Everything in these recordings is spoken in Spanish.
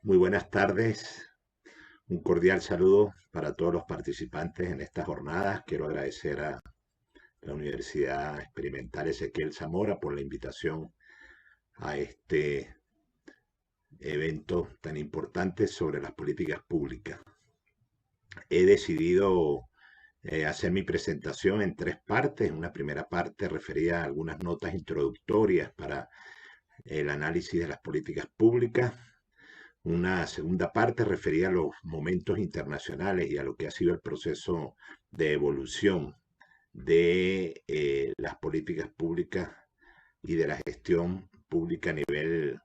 Muy buenas tardes, un cordial saludo para todos los participantes en esta jornada. Quiero agradecer a la Universidad Experimental Ezequiel Zamora por la invitación a este evento tan importante sobre las políticas públicas. He decidido hacer mi presentación en tres partes. Una primera parte referida a algunas notas introductorias para el análisis de las políticas públicas. Una segunda parte referida a los momentos internacionales y a lo que ha sido el proceso de evolución de las políticas públicas y de la gestión pública a nivel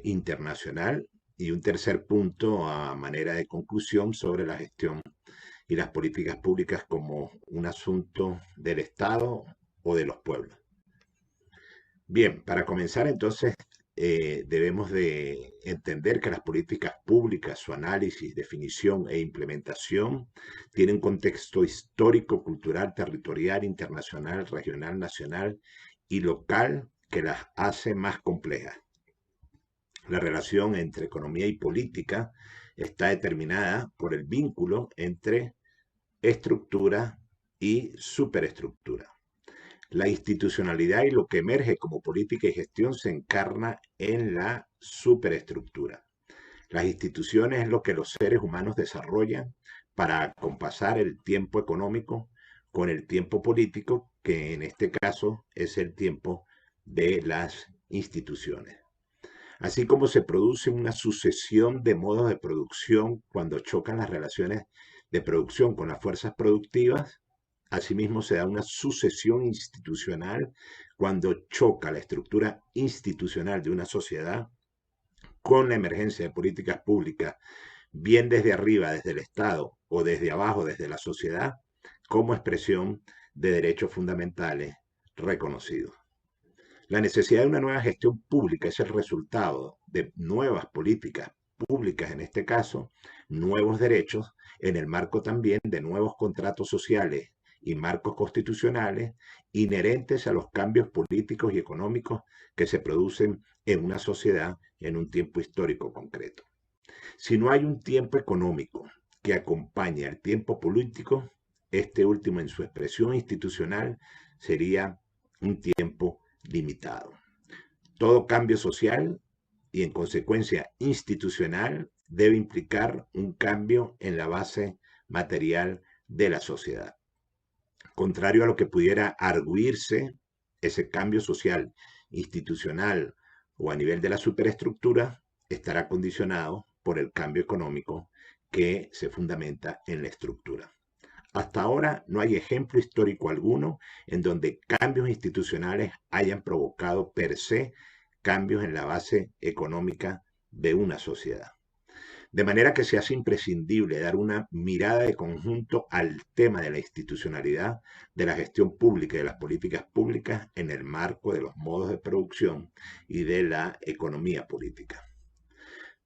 internacional. Y un tercer punto a manera de conclusión sobre la gestión y las políticas públicas como un asunto del Estado o de los pueblos. Bien, para comenzar entonces debemos de entender que las políticas públicas, su análisis, definición e implementación tienen un contexto histórico, cultural, territorial, internacional, regional, nacional y local que las hace más complejas. La relación entre economía y política está determinada por el vínculo entre estructura y superestructura. La institucionalidad y lo que emerge como política y gestión se encarna en la superestructura. Las instituciones es lo que los seres humanos desarrollan para acompasar el tiempo económico con el tiempo político, que en este caso es el tiempo de las instituciones. Así como se produce una sucesión de modos de producción cuando chocan las relaciones de producción con las fuerzas productivas, asimismo se da una sucesión institucional cuando choca la estructura institucional de una sociedad con la emergencia de políticas públicas, bien desde arriba, desde el Estado, o desde abajo, desde la sociedad, como expresión de derechos fundamentales reconocidos. La necesidad de una nueva gestión pública es el resultado de nuevas políticas públicas, en este caso, nuevos derechos, en el marco también de nuevos contratos sociales y marcos constitucionales inherentes a los cambios políticos y económicos que se producen en una sociedad en un tiempo histórico concreto. Si no hay un tiempo económico que acompañe al tiempo político, este último en su expresión institucional sería un tiempo limitado. Todo cambio social y en consecuencia institucional debe implicar un cambio en la base material de la sociedad. Contrario a lo que pudiera arguirse, ese cambio social, institucional o a nivel de la superestructura estará condicionado por el cambio económico que se fundamenta en la estructura. Hasta ahora no hay ejemplo histórico alguno en donde cambios institucionales hayan provocado per se cambios en la base económica de una sociedad. De manera que se hace imprescindible dar una mirada de conjunto al tema de la institucionalidad, de la gestión pública y de las políticas públicas en el marco de los modos de producción y de la economía política.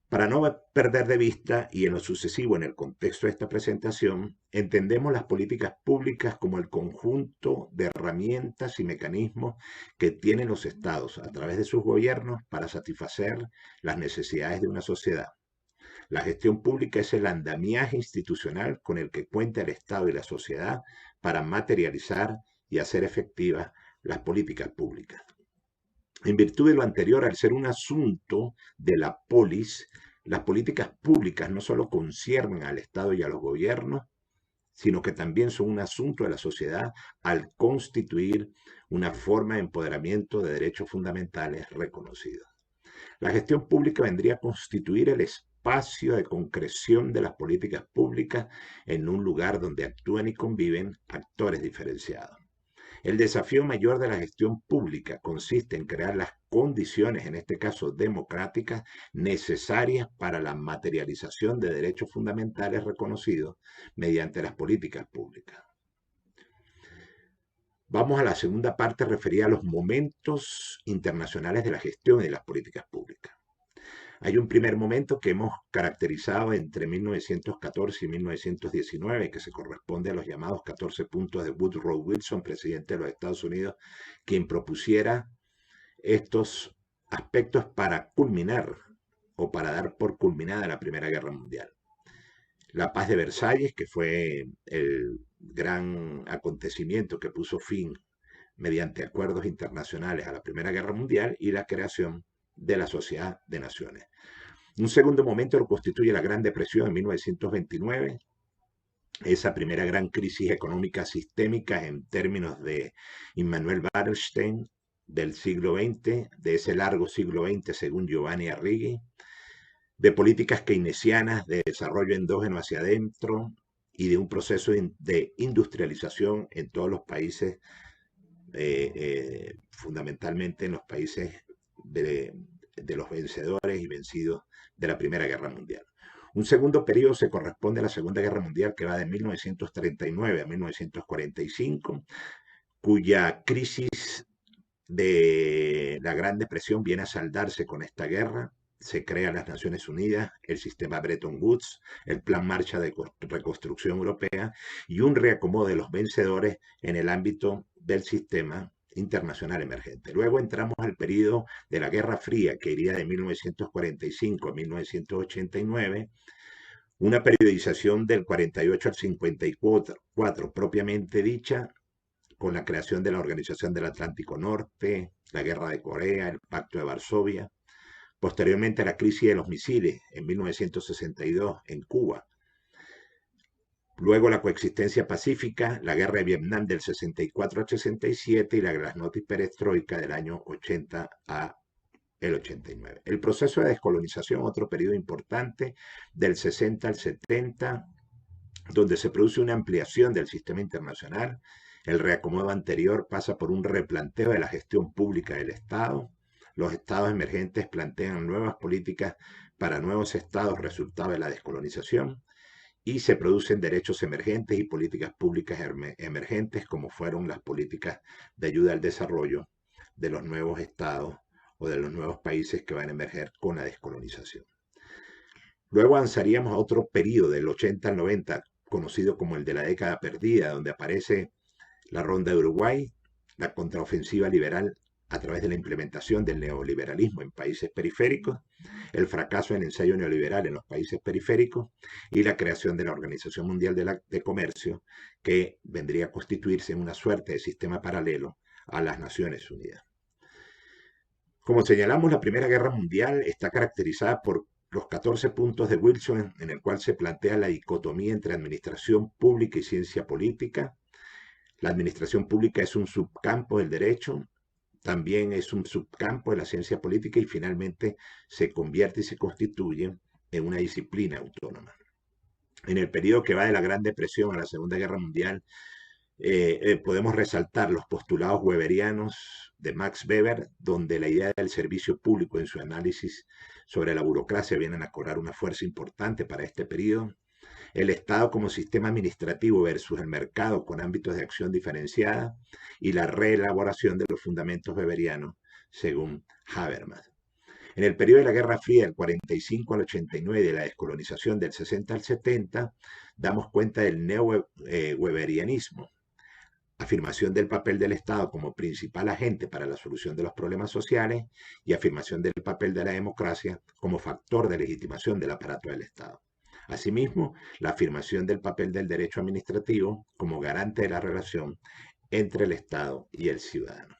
Para no perder de vista y en lo sucesivo en el contexto de esta presentación, entendemos las políticas públicas como el conjunto de herramientas y mecanismos que tienen los estados a través de sus gobiernos para satisfacer las necesidades de una sociedad. La gestión pública es el andamiaje institucional con el que cuenta el Estado y la sociedad para materializar y hacer efectivas las políticas públicas. En virtud de lo anterior, al ser un asunto de la polis, las políticas públicas no solo conciernen al Estado y a los gobiernos, sino que también son un asunto de la sociedad al constituir una forma de empoderamiento de derechos fundamentales reconocidos. La gestión pública vendría a constituir el espacio de concreción de las políticas públicas en un lugar donde actúan y conviven actores diferenciados. El desafío mayor de la gestión pública consiste en crear las condiciones, en este caso democráticas, necesarias para la materialización de derechos fundamentales reconocidos mediante las políticas públicas. Vamos a la segunda parte referida a los momentos internacionales de la gestión y de las políticas públicas. Hay un primer momento que hemos caracterizado entre 1914 y 1919, que se corresponde a los llamados 14 puntos de Woodrow Wilson, presidente de los Estados Unidos, quien propusiera estos aspectos para culminar o para dar por culminada la Primera Guerra Mundial. La Paz de Versalles, que fue el gran acontecimiento que puso fin mediante acuerdos internacionales a la Primera Guerra Mundial, y la creación de la Sociedad de Naciones. Un segundo momento lo constituye la Gran Depresión en 1929, esa primera gran crisis económica sistémica en términos de Immanuel Wallerstein del siglo XX, de ese largo siglo XX según Giovanni Arrighi, de políticas keynesianas de desarrollo endógeno hacia adentro y de un proceso de industrialización en todos los países, fundamentalmente en los países de los vencedores y vencidos de la Primera Guerra Mundial. Un segundo periodo se corresponde a la Segunda Guerra Mundial, que va de 1939 a 1945, cuya crisis de la Gran Depresión viene a saldarse con esta guerra. Se crean las Naciones Unidas, el sistema Bretton Woods, el Plan Marshall de Reconstrucción Europea y un reacomodo de los vencedores en el ámbito del sistema internacional emergente. Luego entramos al periodo de la Guerra Fría, que iría de 1945 a 1989, una periodización del 48 al 54 propiamente dicha, con la creación de la Organización del Atlántico Norte, la Guerra de Corea, el Pacto de Varsovia, posteriormente a la crisis de los misiles en 1962 en Cuba, luego la coexistencia pacífica, la Guerra de Vietnam del 64 al 67 y la glasnost y perestroika del año 80 a el 89. El proceso de descolonización, otro periodo importante, del 60 al 70, donde se produce una ampliación del sistema internacional. El reacomodo anterior pasa por un replanteo de la gestión pública del Estado. Los estados emergentes plantean nuevas políticas para nuevos estados resultado de la descolonización y se producen derechos emergentes y políticas públicas emergentes, como fueron las políticas de ayuda al desarrollo de los nuevos estados o de los nuevos países que van a emerger con la descolonización. Luego avanzaríamos a otro periodo del 80 al 90, conocido como el de la década perdida, donde aparece la Ronda de Uruguay, la contraofensiva liberal a través de la implementación del neoliberalismo en países periféricos, el fracaso del ensayo neoliberal en los países periféricos y la creación de la Organización Mundial de Comercio, que vendría a constituirse en una suerte de sistema paralelo a las Naciones Unidas. Como señalamos, la Primera Guerra Mundial está caracterizada por los 14 puntos de Wilson, en el cual se plantea la dicotomía entre administración pública y ciencia política. La administración pública es un subcampo del derecho, también es un subcampo de la ciencia política y finalmente se convierte y se constituye en una disciplina autónoma. En el periodo que va de la Gran Depresión a la Segunda Guerra Mundial, podemos resaltar los postulados weberianos de Max Weber, donde la idea del servicio público en su análisis sobre la burocracia vienen a cobrar una fuerza importante para este periodo. El Estado como sistema administrativo versus el mercado con ámbitos de acción diferenciada y la reelaboración de los fundamentos weberianos según Habermas. En el periodo de la Guerra Fría del 45 al 89 y de la descolonización del 60 al 70, damos cuenta del neo-weberianismo, afirmación del papel del Estado como principal agente para la solución de los problemas sociales y afirmación del papel de la democracia como factor de legitimación del aparato del Estado. Asimismo, la afirmación del papel del derecho administrativo como garante de la relación entre el Estado y el ciudadano.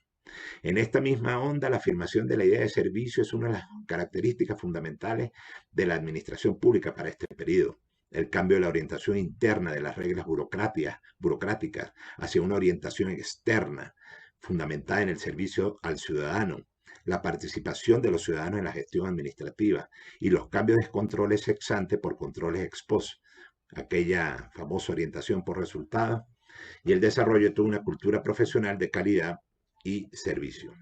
En esta misma onda, la afirmación de la idea de servicio es una de las características fundamentales de la administración pública para este periodo. El cambio de la orientación interna de las reglas burocráticas hacia una orientación externa, fundamentada en el servicio al ciudadano, la participación de los ciudadanos en la gestión administrativa y los cambios de controles ex ante por controles ex post, aquella famosa orientación por resultados, y el desarrollo de toda una cultura profesional de calidad y servicio.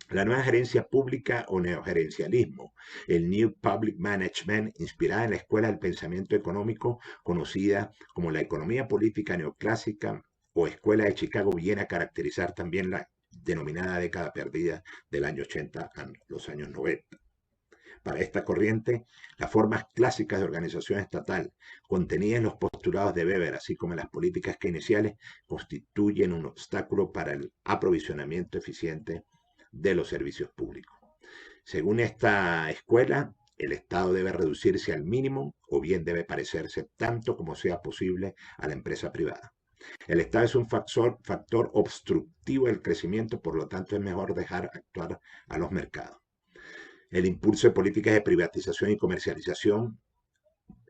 La nueva gerencia pública o neogerencialismo, el New Public Management, inspirada en la escuela del pensamiento económico conocida como la economía política neoclásica o escuela de Chicago, viene a caracterizar también la denominada década perdida del año 80 a los años 90. Para esta corriente, las formas clásicas de organización estatal contenidas en los postulados de Weber, así como en las políticas keynesiales, constituyen un obstáculo para el aprovisionamiento eficiente de los servicios públicos. Según esta escuela, El Estado debe reducirse al mínimo o bien debe parecerse tanto como sea posible a la empresa privada. El Estado es un factor obstructivo del crecimiento, por lo tanto es mejor dejar actuar a los mercados. El impulso de políticas de privatización y comercialización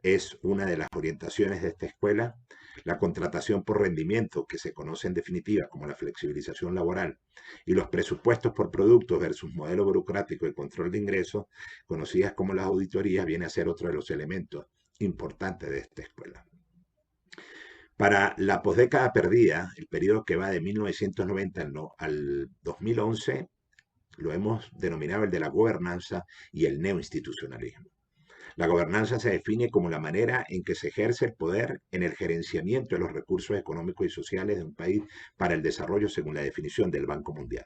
es una de las orientaciones de esta escuela. La contratación por rendimiento, que se conoce en definitiva como la flexibilización laboral, y los presupuestos por productos versus modelo burocrático de control de ingresos, conocidas como las auditorías, viene a ser otro de los elementos importantes de esta escuela. Para la posdécada perdida, el periodo que va de 1990 al 2011, lo hemos denominado el de la gobernanza y el neoinstitucionalismo. La gobernanza se define como la manera en que se ejerce el poder en el gerenciamiento de los recursos económicos y sociales de un país para el desarrollo según la definición del Banco Mundial.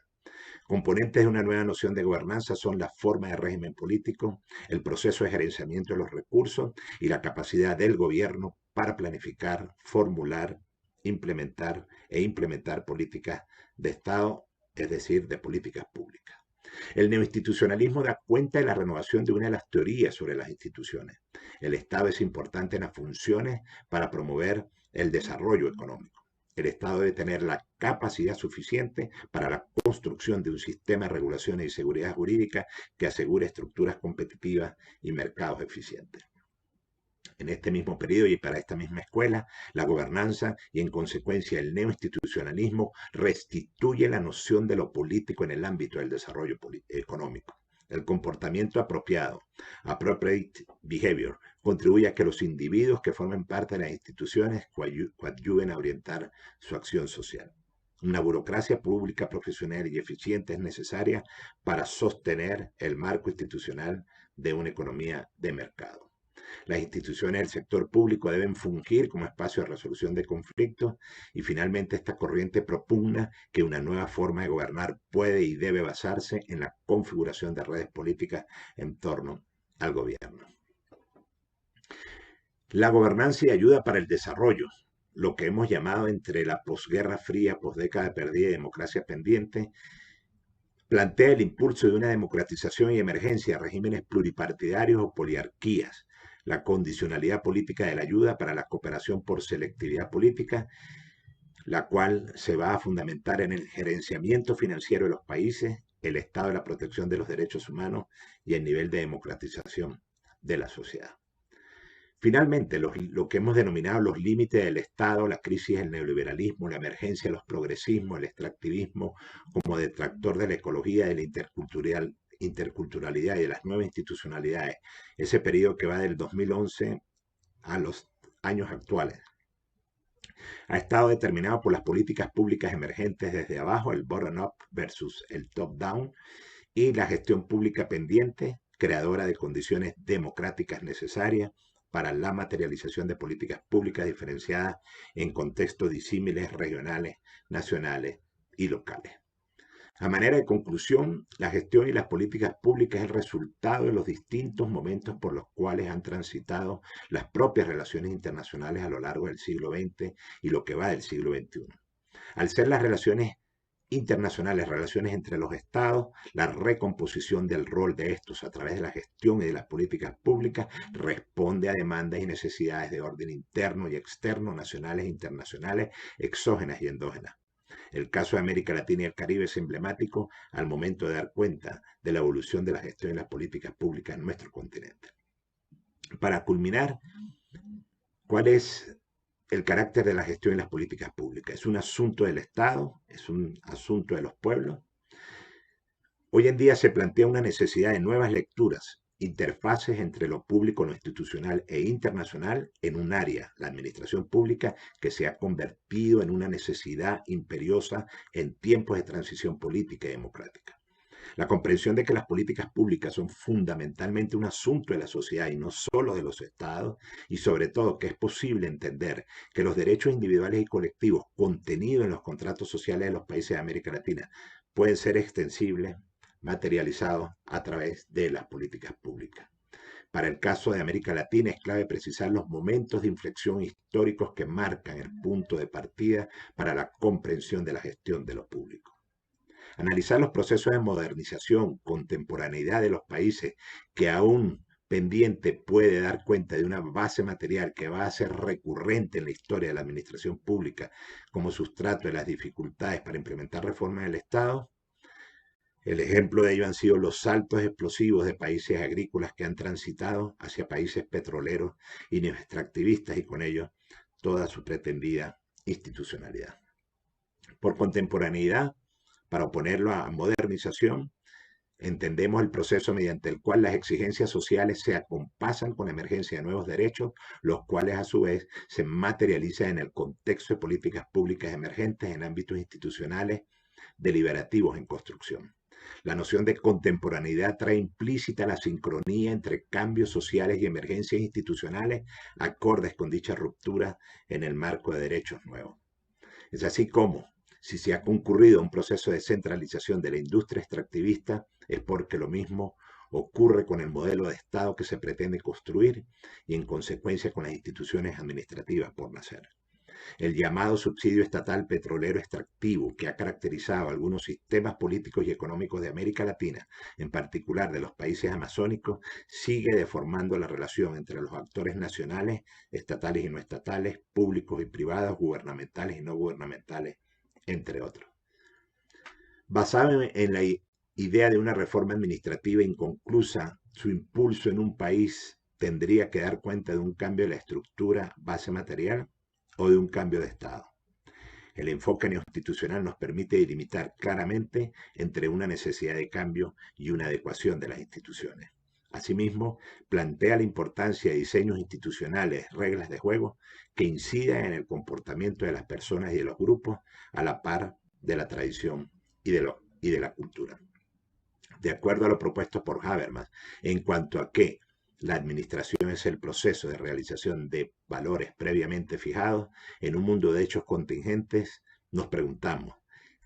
Componentes de una nueva noción de gobernanza son la forma de régimen político, el proceso de gerenciamiento de los recursos y la capacidad del gobierno para planificar, formular, implementar e implementar políticas de Estado, es decir, de políticas públicas. El neoinstitucionalismo da cuenta de la renovación de una de las teorías sobre las instituciones. El Estado es importante en las funciones para promover el desarrollo económico. El Estado debe tener la capacidad suficiente para la construcción de un sistema de regulaciones y seguridad jurídica que asegure estructuras competitivas y mercados eficientes. En este mismo periodo y para esta misma escuela, la gobernanza y en consecuencia el neoinstitucionalismo restituye la noción de lo político en el ámbito del desarrollo económico. El comportamiento apropiado, appropriate behavior, contribuye a que los individuos que formen parte de las instituciones coadyuven a orientar su acción social. Una burocracia pública, profesional y eficiente es necesaria para sostener el marco institucional de una economía de mercado. Las instituciones del sector público deben fungir como espacio de resolución de conflictos y finalmente esta corriente propugna que una nueva forma de gobernar puede y debe basarse en la configuración de redes políticas en torno al gobierno. La gobernanza y ayuda para el desarrollo, lo que hemos llamado entre la posguerra fría, posdécada perdida y democracia pendiente, plantea el impulso de una democratización y emergencia de regímenes pluripartidarios o poliarquías, la condicionalidad política de la ayuda para la cooperación por selectividad política, la cual se va a fundamentar en el gerenciamiento financiero de los países, el estado de la protección de los derechos humanos y el nivel de democratización de la sociedad. Finalmente, lo que hemos denominado los límites del Estado, la crisis del neoliberalismo, la emergencia de los progresismos, el extractivismo como detractor de la ecología, de la interculturalidad y de las nuevas institucionalidades, ese periodo que va del 2011 a los años actuales, ha estado determinado por las políticas públicas emergentes desde abajo, el bottom-up versus el top-down, y la gestión pública pendiente, creadora de condiciones democráticas necesarias para la materialización de políticas públicas diferenciadas en contextos disímiles, regionales, nacionales y locales. A manera de conclusión, la gestión y las políticas públicas es el resultado de los distintos momentos por los cuales han transitado las propias relaciones internacionales a lo largo del siglo XX y lo que va del siglo XXI. Al ser las relaciones internacionales, relaciones entre los estados, la recomposición del rol de estos a través de la gestión y de las políticas públicas responde a demandas y necesidades de orden interno y externo, nacionales e internacionales, exógenas y endógenas. El caso de América Latina y el Caribe es emblemático al momento de dar cuenta de la evolución de la gestión y las políticas públicas en nuestro continente. Para culminar, ¿cuál es el carácter de la gestión y las políticas públicas? ¿Es un asunto del Estado? ¿Es un asunto de los pueblos? Hoy en día se plantea una necesidad de nuevas lecturas, interfaces entre lo público, lo institucional e internacional en un área, la administración pública, que se ha convertido en una necesidad imperiosa en tiempos de transición política y democrática. La comprensión de que las políticas públicas son fundamentalmente un asunto de la sociedad y no solo de los estados, y sobre todo que es posible entender que los derechos individuales y colectivos contenidos en los contratos sociales de los países de América Latina pueden ser extensibles, materializados a través de las políticas públicas. Para el caso de América Latina es clave precisar los momentos de inflexión históricos que marcan el punto de partida para la comprensión de la gestión de lo público. Analizar los procesos de modernización, contemporaneidad de los países que aún pendiente puede dar cuenta de una base material que va a ser recurrente en la historia de la administración pública como sustrato de las dificultades para implementar reformas en el Estado. El ejemplo de ello han sido los saltos explosivos de países agrícolas que han transitado hacia países petroleros y extractivistas y con ello toda su pretendida institucionalidad. Por contemporaneidad, para oponerlo a modernización, entendemos el proceso mediante el cual las exigencias sociales se acompasan con la emergencia de nuevos derechos, los cuales a su vez se materializan en el contexto de políticas públicas emergentes en ámbitos institucionales deliberativos en construcción. La noción de contemporaneidad trae implícita la sincronía entre cambios sociales y emergencias institucionales acordes con dicha ruptura en el marco de derechos nuevos. Es así como, si se ha concurrido a un proceso de centralización de la industria extractivista, es porque lo mismo ocurre con el modelo de Estado que se pretende construir y en consecuencia con las instituciones administrativas por nacer. El llamado subsidio estatal petrolero extractivo que ha caracterizado algunos sistemas políticos y económicos de América Latina, en particular de los países amazónicos, sigue deformando la relación entre los actores nacionales, estatales y no estatales, públicos y privados, gubernamentales y no gubernamentales, entre otros. Basado en la idea de una reforma administrativa inconclusa, su impulso en un país tendría que dar cuenta de un cambio de la estructura base material o de un cambio de Estado. El enfoque neoinstitucional nos permite delimitar claramente entre una necesidad de cambio y una adecuación de las instituciones. Asimismo, plantea la importancia de diseños institucionales, reglas de juego, que incidan en el comportamiento de las personas y de los grupos a la par de la tradición y de la cultura. De acuerdo a lo propuesto por Habermas, en cuanto a que la administración es el proceso de realización de valores previamente fijados en un mundo de hechos contingentes, nos preguntamos,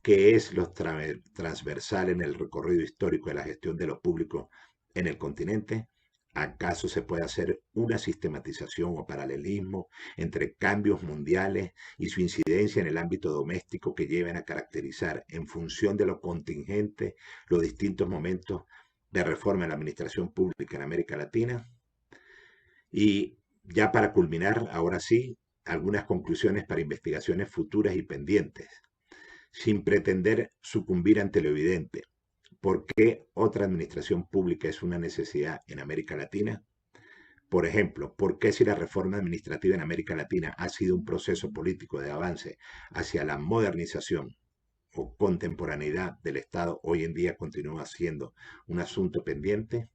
¿qué es lo transversal en el recorrido histórico de la gestión de lo público en el continente? ¿Acaso se puede hacer una sistematización o paralelismo entre cambios mundiales y su incidencia en el ámbito doméstico que lleven a caracterizar en función de lo contingente los distintos momentos de reforma en la administración pública en América Latina? Y ya para culminar, ahora sí, algunas conclusiones para investigaciones futuras y pendientes, sin pretender sucumbir ante lo evidente. ¿Por qué otra administración pública es una necesidad en América Latina? Por ejemplo, ¿por qué si la reforma administrativa en América Latina ha sido un proceso político de avance hacia la modernización o contemporaneidad del Estado, hoy en día continúa siendo un asunto pendiente?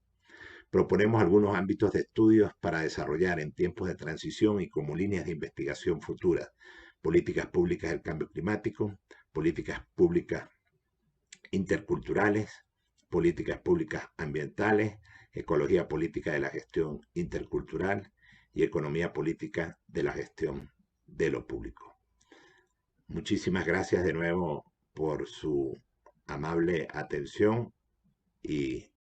Proponemos algunos ámbitos de estudios para desarrollar en tiempos de transición y como líneas de investigación futuras: políticas públicas del cambio climático, políticas públicas interculturales, políticas públicas ambientales, ecología política de la gestión intercultural y economía política de la gestión de lo público. Muchísimas gracias de nuevo por su amable atención y